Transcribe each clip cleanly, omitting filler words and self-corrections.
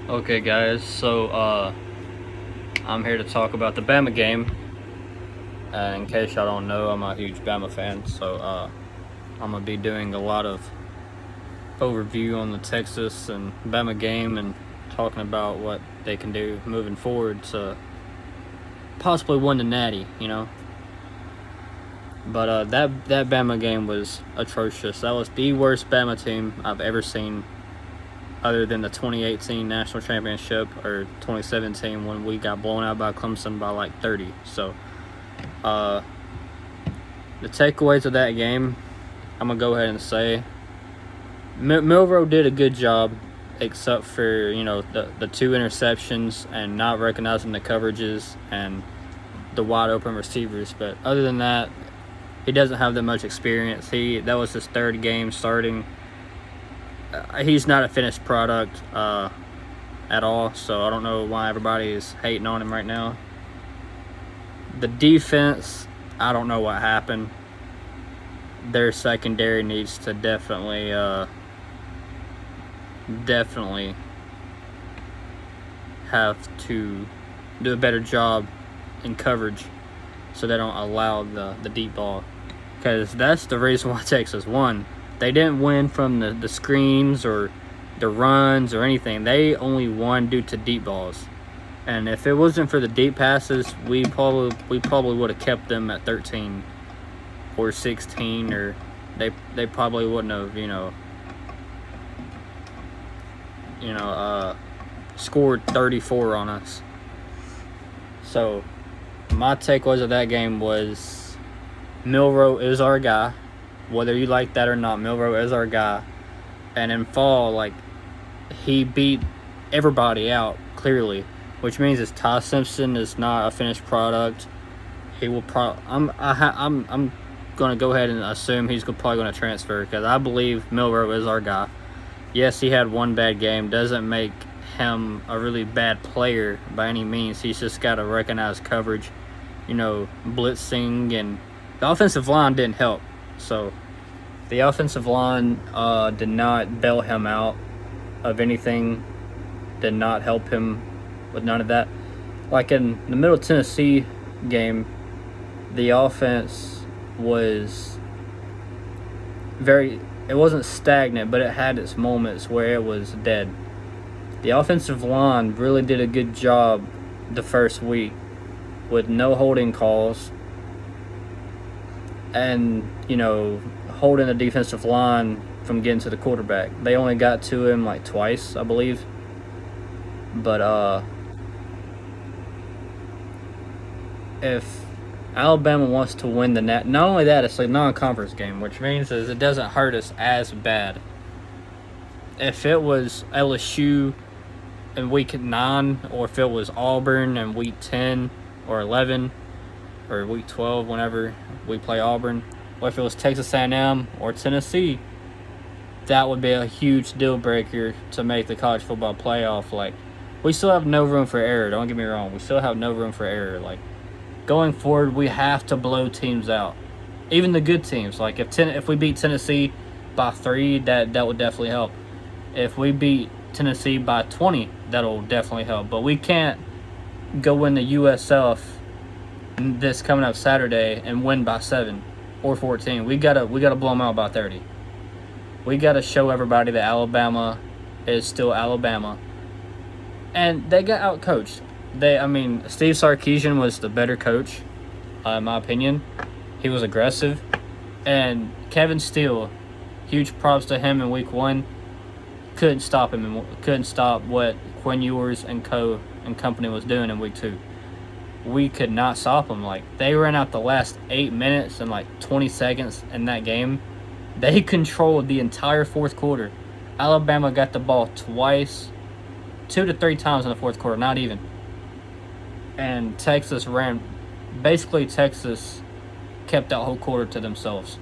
Okay, guys. I'm here to talk about the Bama game. In case y'all don't know, I'm a huge Bama fan, I'm gonna be doing a lot of overview on the Texas and Bama game and talking about what they can do moving forward to possibly win the Natty. But that Bama game was atrocious. That was the worst Bama team I've ever seen, other than the 2018 national championship or 2017 when we got blown out by Clemson by like 30. Uh, the takeaways of that game, I'm gonna go ahead and say Milroe did a good job, except for the two interceptions and not recognizing the coverages and the wide open receivers. But other than that, he doesn't have that much experience. That was his third game starting. He's not a finished product at all, so I don't know why everybody is hating on him right now. The defense, I don't know what happened. Their secondary needs to definitely have to do a better job in coverage so they don't allow the deep ball, because that's the reason why Texas won. They didn't win from the screens or the runs or anything. They only won due to deep balls. And if it wasn't for the deep passes, we probably would have kept them at 13 or 16, or they probably wouldn't have scored 34 on us. So my takeaways of that game was Milroe is our guy. Whether you like that or not, Milroe is our guy. And in fall, he beat everybody out clearly, which means that Ty Simpson is not a finished product. He will I'm gonna go ahead and assume he's probably gonna transfer, because I believe Milroe is our guy. Yes, he had one bad game. Doesn't make him a really bad player by any means. He's just got to recognize coverage, blitzing, and the offensive line didn't help. So the offensive line did not bail him out of anything, did not help him with none of that. Like in the Middle Tennessee game, the offense was it wasn't stagnant, but it had its moments where it was dead. The offensive line really did a good job the first week with no holding calls and, holding the defensive line from getting to the quarterback. They only got to him twice, I believe. But if Alabama wants to win the not only that, it's a non-conference game, which means it doesn't hurt us as bad. If it was LSU in week 9, or if it was Auburn in week 10 or 11, or week 12 whenever we play Auburn, or if it was Texas A&M or Tennessee, that would be a huge deal breaker to make the college football playoff. We still have no room for error. Don't get me wrong. We still have no room for error. Going forward, we have to blow teams out, even the good teams. If we beat Tennessee by 3, that would definitely help. If we beat Tennessee by 20, that'll definitely help. But we can't go win the USF this coming up Saturday and win by 7 or 14. We gotta blow them out by 30. We gotta show everybody that Alabama is still Alabama. And they got outcoached. Steve Sarkisian was the better coach, in my opinion. He was aggressive. And Kevin Steele, huge props to him in week 1. Couldn't stop him, and couldn't stop what Quinn Ewers and company was doing in week 2. We could not stop them. They ran out the last 8 minutes and 20 seconds in that game. They controlled the entire fourth quarter. Alabama got the ball twice, 2 to 3 times in the fourth quarter, not even. And Texas kept that whole quarter to themselves.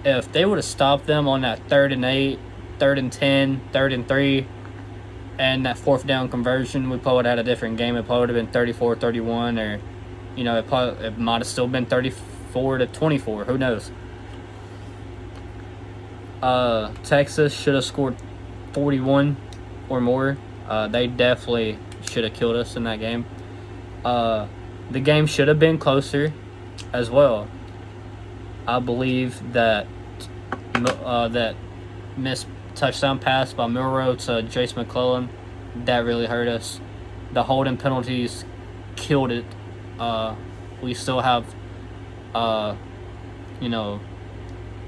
If they would have stopped them on that 3rd and 8, 3rd and 10, 3rd and 3, and that 4th down conversion, we probably would have had a different game. It probably would have been 34-31, or, it might have still been 34-24. Who knows? Texas should have scored 41 or more. They definitely should have killed us in that game. The game should have been closer as well. I believe that that missed touchdown pass by Milroe to Jace McClellan, that really hurt us. The holding penalties killed it. We still have,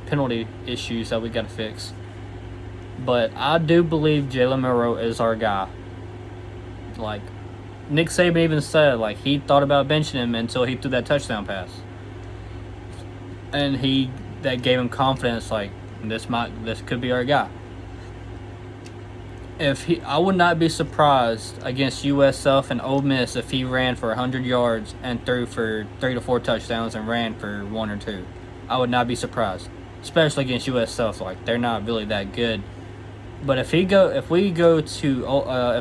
penalty issues that we got to fix. But I do believe Jalen Milroe is our guy. Like, Nick Saban even said, like, he thought about benching him until he threw that touchdown pass. And that gave him confidence, like, this could be our guy. I would not be surprised against USF and Ole Miss if he ran for 100 yards and threw for 3 to 4 touchdowns and ran for 1 or 2. I would not be surprised, especially against USF. Like, they're not really that good. But if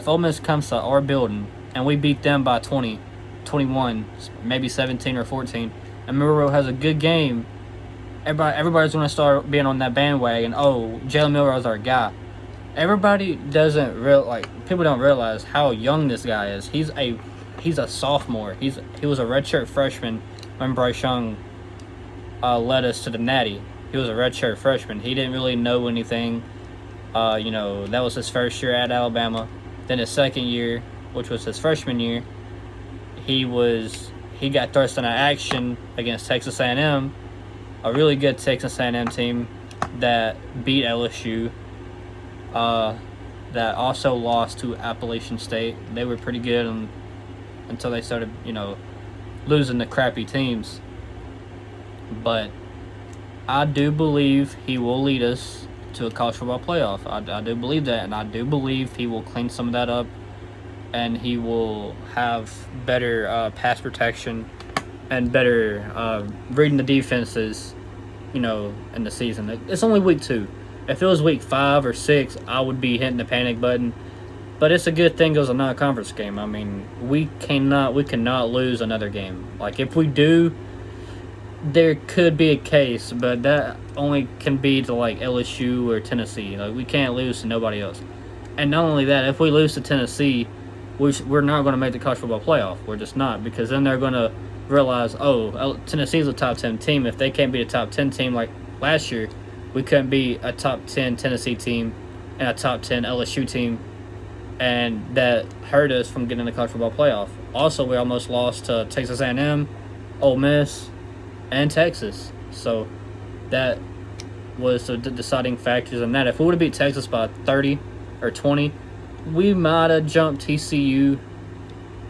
Ole Miss comes to our building and we beat them by 20, 21, maybe 17 or 14, and Milroe has a good game, everybody's going to start being on that bandwagon. Oh, Jalen Milroe's our guy. Everybody people don't realize how young this guy is. He's a sophomore. He was a redshirt freshman when Bryce Young led us to the Natty. He was a redshirt freshman. He didn't really know anything. That was his first year at Alabama. Then his second year, which was his freshman year, he got thrust into action against Texas A&M, a really good Texas A&M team that beat LSU. That also lost to Appalachian State. They were pretty good until they started, losing to crappy teams. But I do believe he will lead us to a college football playoff. I do believe that, and I do believe he will clean some of that up, and he will have better pass protection and better reading the defenses, in the season. It's only week 2. If it was week 5 or 6, I would be hitting the panic button. But it's a good thing it was a non-conference game. I mean, we cannot lose another game. Like, if we do, there could be a case, but that only can be to, like, LSU or Tennessee. Like, we can't lose to nobody else. And not only that, if we lose to Tennessee, we're not going to make the college football playoff. We're just not, because then they're going to realize, Tennessee's a top 10 team. If they can't be a top 10 team like last year, we couldn't be a top 10 Tennessee team and a top 10 LSU team, and that hurt us from getting the college football playoff. Also, we almost lost to Texas A&M, Ole Miss, and Texas. So that was the deciding factors in that. If we would have beat Texas by 30 or 20, we might have jumped TCU,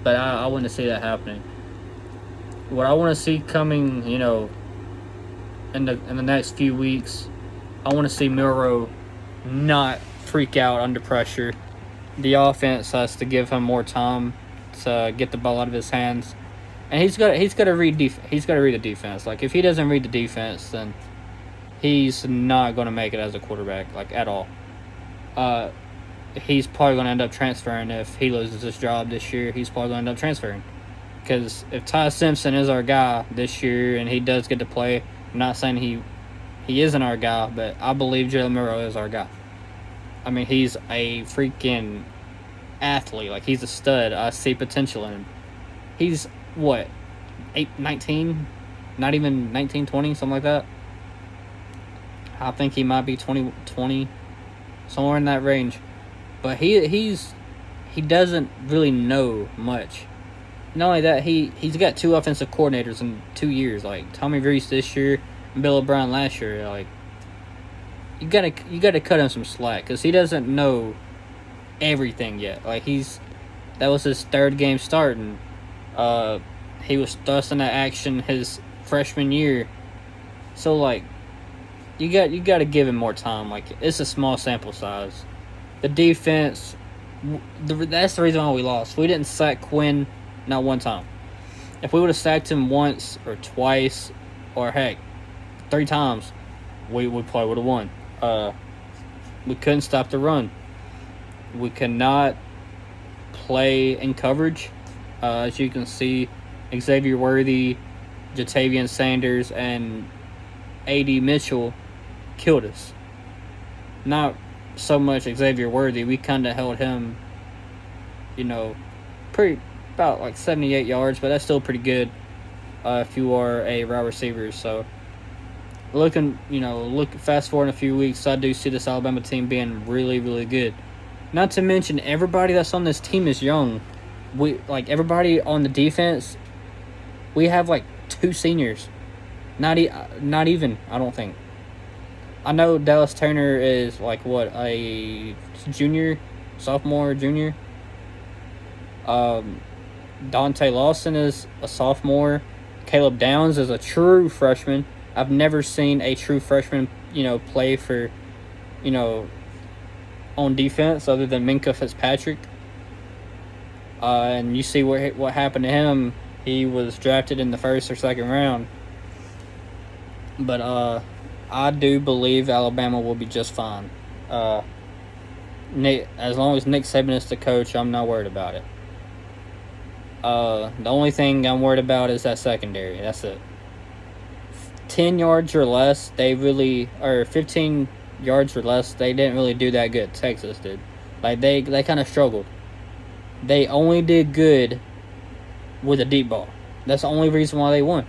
but I wouldn't see that happening. What I want to see coming, in the next few weeks, I want to see Milroe not freak out under pressure. The offense has to give him more time to get the ball out of his hands, and he's got to read the defense. Like, if he doesn't read the defense, then he's not going to make it as a quarterback, like, at all. He's probably going to end up transferring if he loses his job this year. He's probably going to end up transferring, because if Ty Simpson is our guy this year and he does get to play, I'm not saying he isn't our guy, but I believe Jalen Milroe is our guy. I mean, he's a freaking athlete. Like, he's a stud. I see potential in him. He's, 19? Not even 19, 20, something like that. I think he might be 20, somewhere in that range. But he doesn't really know much. Not only that, he's got 2 offensive coordinators in 2 years. Like, Tommy Rees this year, Bill O'Brien last year. Like, you gotta cut him some slack, because he doesn't know everything yet. Like, that was his 3rd game starting. He was thrust into action his freshman year, so, like, you gotta give him more time. Like, it's a small sample size. The defense, that's the reason why we lost. We didn't sack Quinn not one time. If we would have sacked him once or twice, or heck, 3 times, we probably would have won. We couldn't stop the run. We cannot play in coverage. As you can see, Xavier Worthy, Jatavian Sanders, and A.D. Mitchell killed us. Not so much Xavier Worthy. We kind of held him you know, pretty about like 78 yards, but that's still pretty good if you are a wide receiver. So look fast forward in a few weeks, I do see this Alabama team being really, really good. Not to mention everybody that's on this team is young. We like everybody on the defense. We have like 2 seniors. Not even. I don't think. I know Dallas Turner is like what, a junior, sophomore, junior. Um, Dante Lawson is a sophomore. Caleb Downs is a true freshman. I've never seen a true freshman, play for, you know, on defense other than Minka Fitzpatrick. And you see what happened to him. He was drafted in the first or second round. But I do believe Alabama will be just fine. As long as Nick Saban is the coach, I'm not worried about it. The only thing I'm worried about is that secondary. That's it. 10 yards or less, or 15 yards or less, they didn't really do that good. Texas did. Like, they kind of struggled. They only did good with a deep ball. That's the only reason why they won.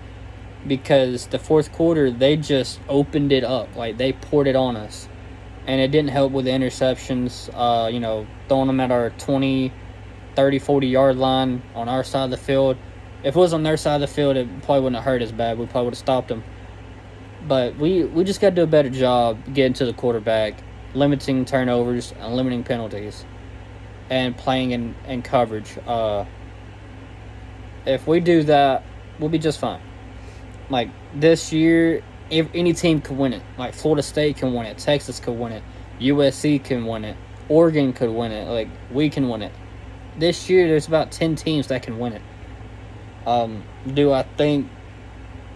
Because the fourth quarter, they just opened it up. Like, they poured it on us. And it didn't help with the interceptions, throwing them at our 20, 30, 40-yard line on our side of the field. If it was on their side of the field, it probably wouldn't have hurt as bad. We probably would have stopped them. But we just got to do a better job getting to the quarterback, limiting turnovers and limiting penalties, and playing in coverage. If we do that, we'll be just fine. Like, this year, if any team could win it. Like, Florida State can win it. Texas could win it. USC can win it. Oregon could win it. Like, we can win it. This year, there's about 10 teams that can win it. Do I think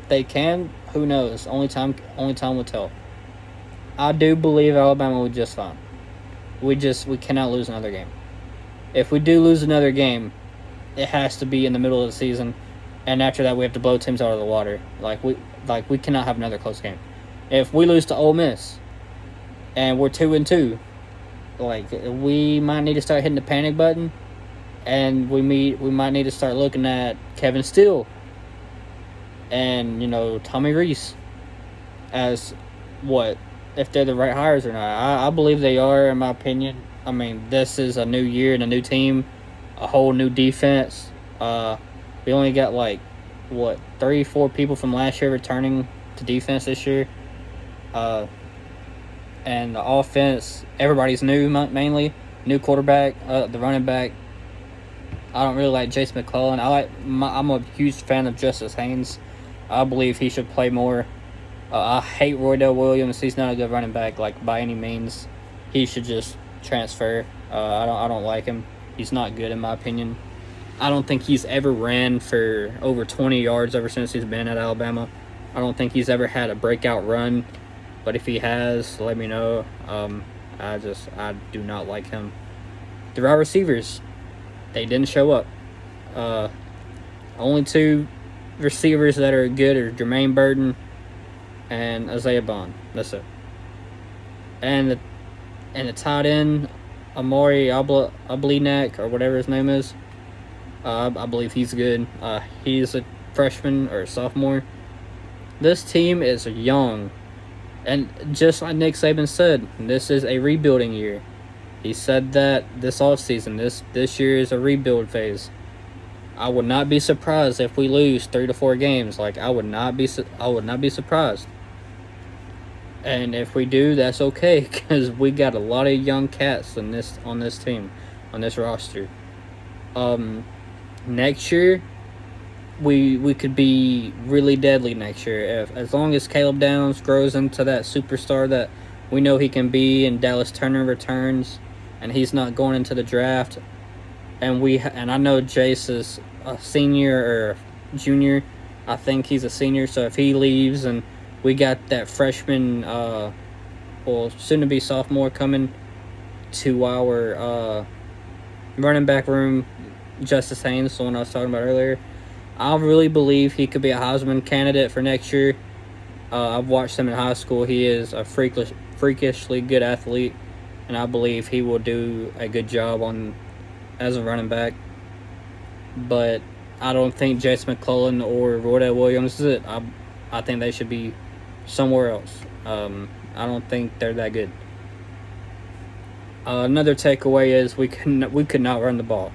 they can? Who knows? Only time will tell. I do believe Alabama will be just fine. We cannot lose another game. If we do lose another game, it has to be in the middle of the season, and after that we have to blow teams out of the water. We cannot have another close game. If we lose to Ole Miss and we're 2-2, we might need to start hitting the panic button, and we might need to start looking at Kevin Steele and Tommy Rees as if they're the right hires or not. I believe they are, in my opinion. I mean, this is a new year and a new team, a whole new defense. We only got 3-4 people from last year returning to defense this year. And the offense, everybody's new, mainly new quarterback, the running back. I don't really like Jace McClellan. I'm a huge fan of Justice Haynes. I believe he should play more. I hate Roydell Williams. He's not a good running back, by any means. He should just transfer. I don't like him. He's not good, in my opinion. I don't think he's ever ran for over 20 yards ever since he's been at Alabama. I don't think he's ever had a breakout run. But if he has, let me know. I do not like him. The wide receivers, they didn't show up. Only 2 receivers that are good are Jermaine Burton and Isaiah Bond. That's it. And the tight end, Amari Ablenak, or whatever his name is, I believe he's good. He's a freshman or a sophomore. This team is young. And just like Nick Saban said, this is a rebuilding year. He said that this offseason, this year is a rebuild phase. I would not be surprised if we lose 3 to 4 games. I would not be surprised. And if we do, that's okay, because we got a lot of young cats on this team, on this roster. Next year, we could be really deadly next year as long as Caleb Downs grows into that superstar that we know he can be, and Dallas Turner returns, and he's not going into the draft. And I know Jace is a senior or junior. I think he's a senior, so if he leaves and we got that freshman, soon to be sophomore coming to our running back room, Justice Haynes, the one I was talking about earlier, I really believe he could be a Heisman candidate for next year. I've watched him in high school. He is a freakishly good athlete, and I believe he will do a good job on as a running back, but I don't think Jason McClellan or Roydell Williams is it. I think they should be somewhere else. I don't think they're that good. Another takeaway is we could not run the ball.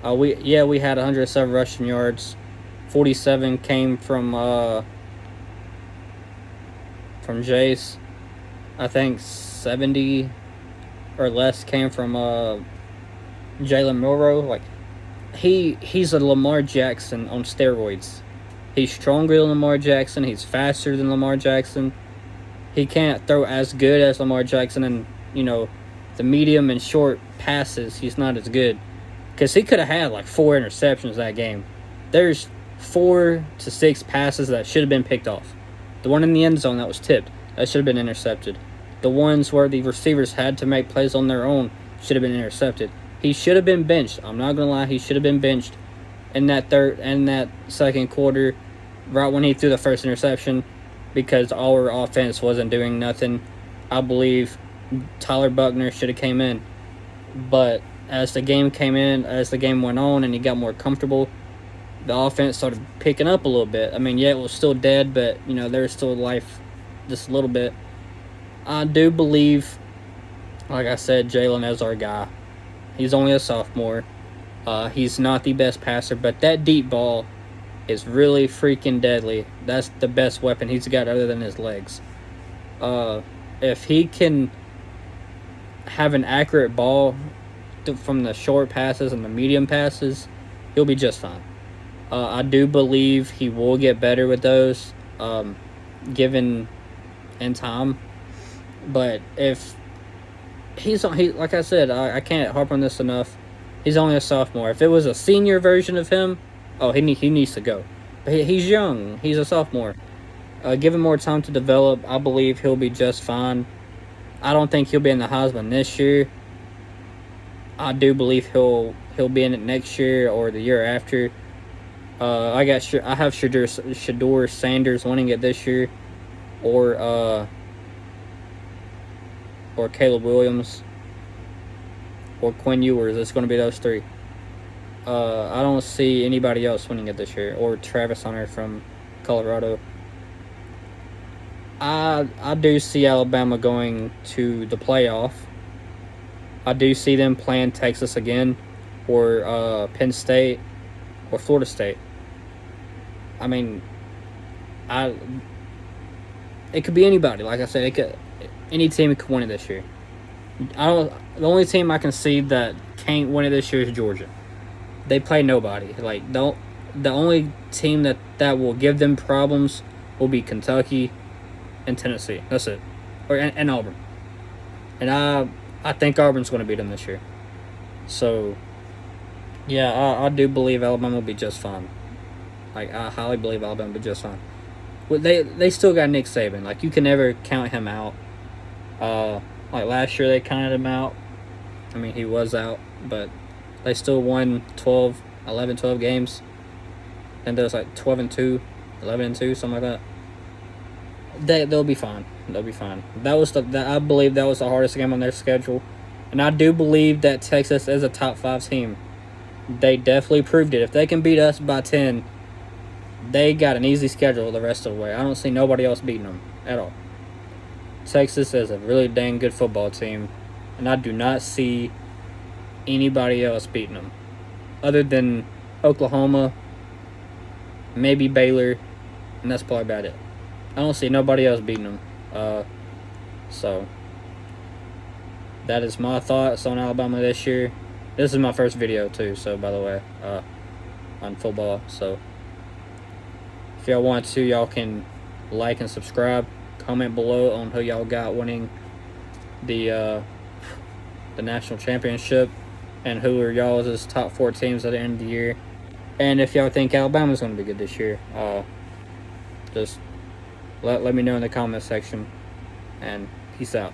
We had 107 rushing yards. 47 came from Jace. I think 70 or less came from Jalen Milroe. Like he's a Lamar Jackson on steroids. He's stronger than Lamar Jackson. He's faster than Lamar Jackson. He can't throw as good as Lamar Jackson, and the medium and short passes, he's not as good. Because he could have had like 4 interceptions that game. There's 4 to 6 passes that should have been picked off. The one in the end zone that was tipped, that should have been intercepted. The ones where the receivers had to make plays on their own should have been intercepted. He should have been benched. I'm not going to lie, he should have been benched in that third and that second quarter, right when he threw the first interception, because our offense wasn't doing nothing. I believe Tyler Buckner should have came in. But as the game went on and he got more comfortable, the offense started picking up a little bit. I mean, it was still dead, but, there was still life just a little bit. I do believe, like I said, Jalen is our guy. He's only a sophomore. He's not the best passer, but that deep ball is really freaking deadly. That's the best weapon he's got other than his legs. If he can have an accurate ball from the short passes and the medium passes, he'll be just fine. I do believe he will get better with those, given in time. But if he like I said, I can't harp on this enough. He's only a sophomore. If it was a senior version of him, he needs to go. But he's young. He's a sophomore. Give him more time to develop. I believe he'll be just fine. I don't think he'll be in the Heisman this year. I do believe he'll be in it next year or the year after. I have Shedeur Sanders winning it this year, or Caleb Williams, or Quinn Ewers. It's going to be those 3. I don't see anybody else winning it this year, or Travis Hunter from Colorado. I do see Alabama going to the playoff. I do see them playing Texas again, or Penn State, or Florida State. I mean, it could be anybody. Like I said, any team could win it this year. The only team I can see that can't win it this year is Georgia. They play nobody. Like the only team that will give them problems will be Kentucky and Tennessee. That's it, and Auburn. And I think Auburn's going to beat them this year. So yeah, I do believe Alabama will be just fine. Like, I highly believe Alabama will be just fine. Well, they still got Nick Saban. Like, you can never count him out. Like last year they counted him out. I mean, he was out, but they still won 11, 12 games. And there's like 12-2, 11-2, something like that. They'll be fine. They'll be fine. I believe that was the hardest game on their schedule. And I do believe that Texas is a top 5 team. They definitely proved it. If they can beat us by 10, they got an easy schedule the rest of the way. I don't see nobody else beating them at all. Texas is a really dang good football team, and I do not see anybody else beating them, other than Oklahoma, maybe Baylor, and that's probably about it. I don't see nobody else beating them. So that is my thoughts on Alabama this year. This is my first video too, so by the way, on football. So if y'all want to, y'all can like and subscribe. Comment below on who y'all got winning the national championship, and who are y'all's top 4 teams at the end of the year. And if y'all think Alabama's going to be good this year, just let me know in the comment section. And peace out.